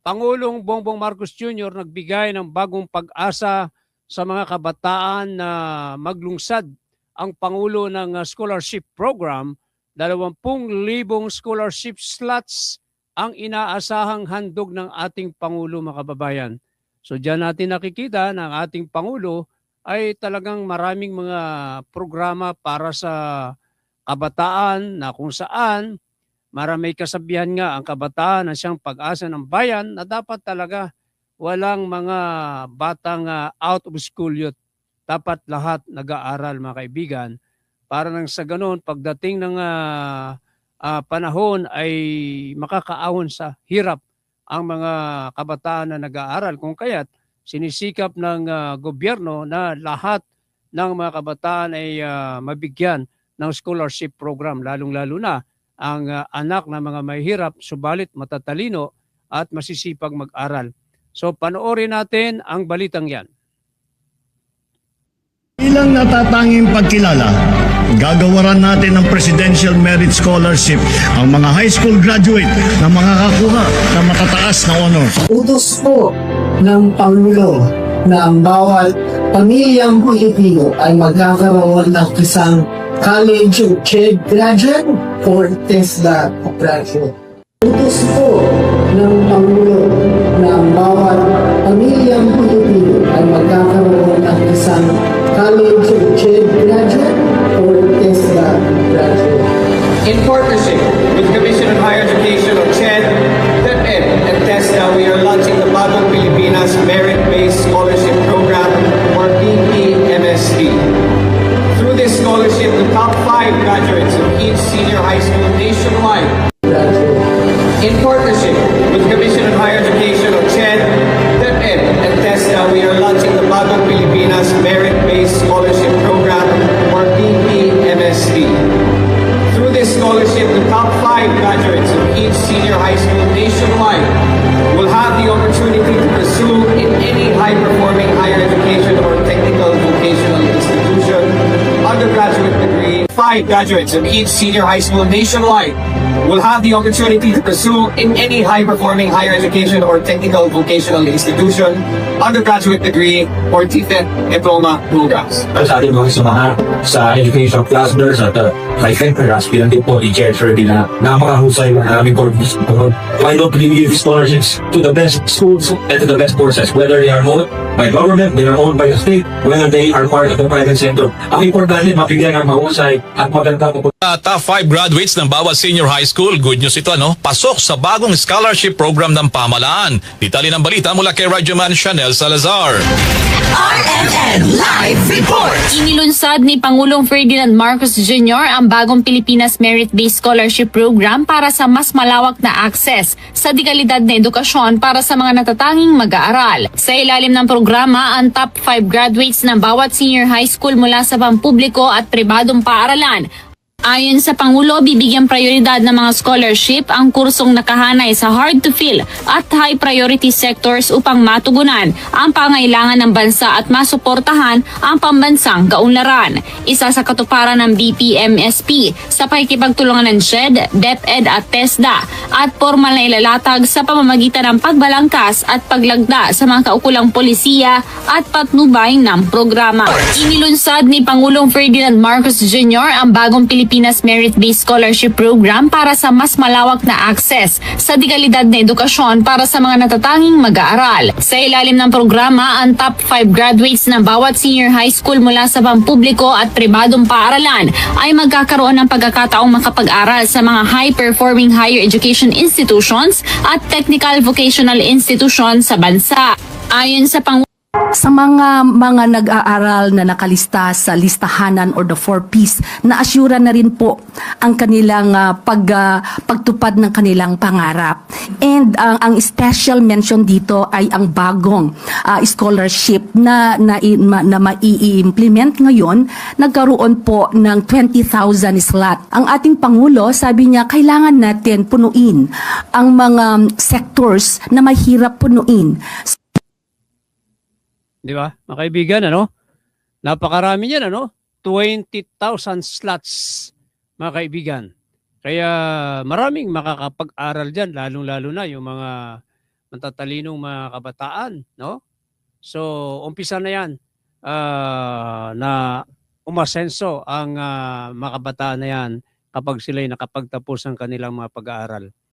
Pangulong Bongbong Marcos Jr. nagbigay ng bagong pag-asa sa mga kabataan na maglungsad. Ang Pangulo ng scholarship program, 20,000 scholarship slots ang inaasahang handog ng ating Pangulo, mga kababayan. So diyan natin nakikita na ang ating Pangulo ay talagang maraming mga programa para sa kabataan na kung saan maraming kasabihan nga ang kabataan na siyang pag-asa ng bayan na dapat talaga walang mga batang out of school youth. Dapat lahat nag-aaral, mga kaibigan, para nang sa ganun pagdating ng panahon ay makakaahon sa hirap ang mga kabataan na nag-aaral. Kung kaya't sinisikap ng gobyerno na lahat ng mga kabataan ay mabigyan ng scholarship program, lalong-lalo na ang anak ng mga mahihirap, subalit matatalino at masisipag mag-aral. So panoorin natin ang balitang yan. Bilang natatanging pagkilala, gagawaran natin ng Presidential Merit Scholarship ang mga high school graduate na makakakuha ng matataas na honors. Utos po ng Pangulo na ang bawat pamilyang Pilipino ay magkakaroon ng isang college o CHED graduate or TESDA graduate. Utos po ng Pangulo na ang bawat pamilyang Pilipino ay magkakaroon ng isang college o CHED graduate or TESDA graduate. In partnership with Commission on Higher Education or CHED, DepEd, and TESDA, we are launching the Bagong Pilipinas Merit-Based Scholarship Program or BPMSD. Through this scholarship, the top 5 graduates of each senior high school nationwide. In partnership with Commission on Higher Education or CHED, DepEd, and TESDA, we are launching the Bagong Pilipinas Merit-Based Scholarship Program or BPMSD. Through this scholarship, the top 5 graduates of each senior high school nationwide will have the opportunity to pursue in any high-performing higher education or technical vocational institution undergraduate degree. 5 graduates of each senior high school nationwide will have the opportunity to pursue in any high-performing higher education or technical vocational institution undergraduate degree or TEFET diploma programs. Sa ating mga samahan sa education clusters at my center aspirant din po ni Chair Ferdinand na makahusay ng aming courses. I don't really give scholarships to the best schools and to the best courses, whether they are owned by government, they are owned by the state, whether they are part of the private sector. Ang importante, mapigyan ang mahusay at maganda po. Top 5 graduates ng bawat senior high school, good news ito, ano? Pasok sa bagong scholarship program ng pamahalaan. Detalye ng balita mula kay Radyoman Chanel Salazar. RMN Live Report. Inilunsad ni Pangulong Ferdinand Marcos Jr. ang bagong Pilipinas Merit-Based Scholarship Program para sa mas malawak na access sa dekalidad na edukasyon para sa mga natatanging mag-aaral. Sa ilalim ng programa, ang top 5 graduates ng bawat senior high school mula sa pampubliko at pribadong paaralan. Ayon sa Pangulo, bibigyan prioridad ng mga scholarship ang kursong nakahanay sa hard-to-fill at high-priority sectors upang matugunan ang pangailangan ng bansa at masuportahan ang pambansang kaunlaran. Isa sa katuparan ng BPMSP sa pakikipagtulungan ng CHED, DepEd at TESDA at formal na ilalatag sa pamamagitan ng pagbalangkas at paglagda sa mga kaukulang polisiya at patnubay ng programa. Inilunsad ni Pangulong Ferdinand Marcos Jr. ang bagong Pilipinas Merit-Based Scholarship Program para sa mas malawak na access sa dekalidad na edukasyon para sa mga natatanging mag-aaral. Sa ilalim ng programa, ang top 5 graduates ng bawat senior high school mula sa pampubliko at pribadong paaralan ay magkakaroon ng pagkakataong makapag-aral sa mga high-performing higher education institutions at technical vocational institutions sa bansa. Ayon sa Sa mga nag-aaral na nakalista sa listahanan or the 4Ps, na-assure na rin po ang kanilang pagtupad ng kanilang pangarap. And ang special mention dito ay ang bagong scholarship na mai-implement ngayon. Nagkaroon po ng 20,000 slot. Ang ating Pangulo, sabi niya, kailangan natin punuin ang mga sectors na mahirap punuin. Di ba? Mga kaibigan, ano? Napakarami yan, ano? 20,000 slots, mga kaibigan. Kaya maraming makakapag-aral dyan, lalong-lalo na yung mga matatalinong mga kabataan, no? So, umpisa na yan na umasenso ang mga kabataan na yan kapag sila'y nakapagtapos ng kanilang mga pag-aaral.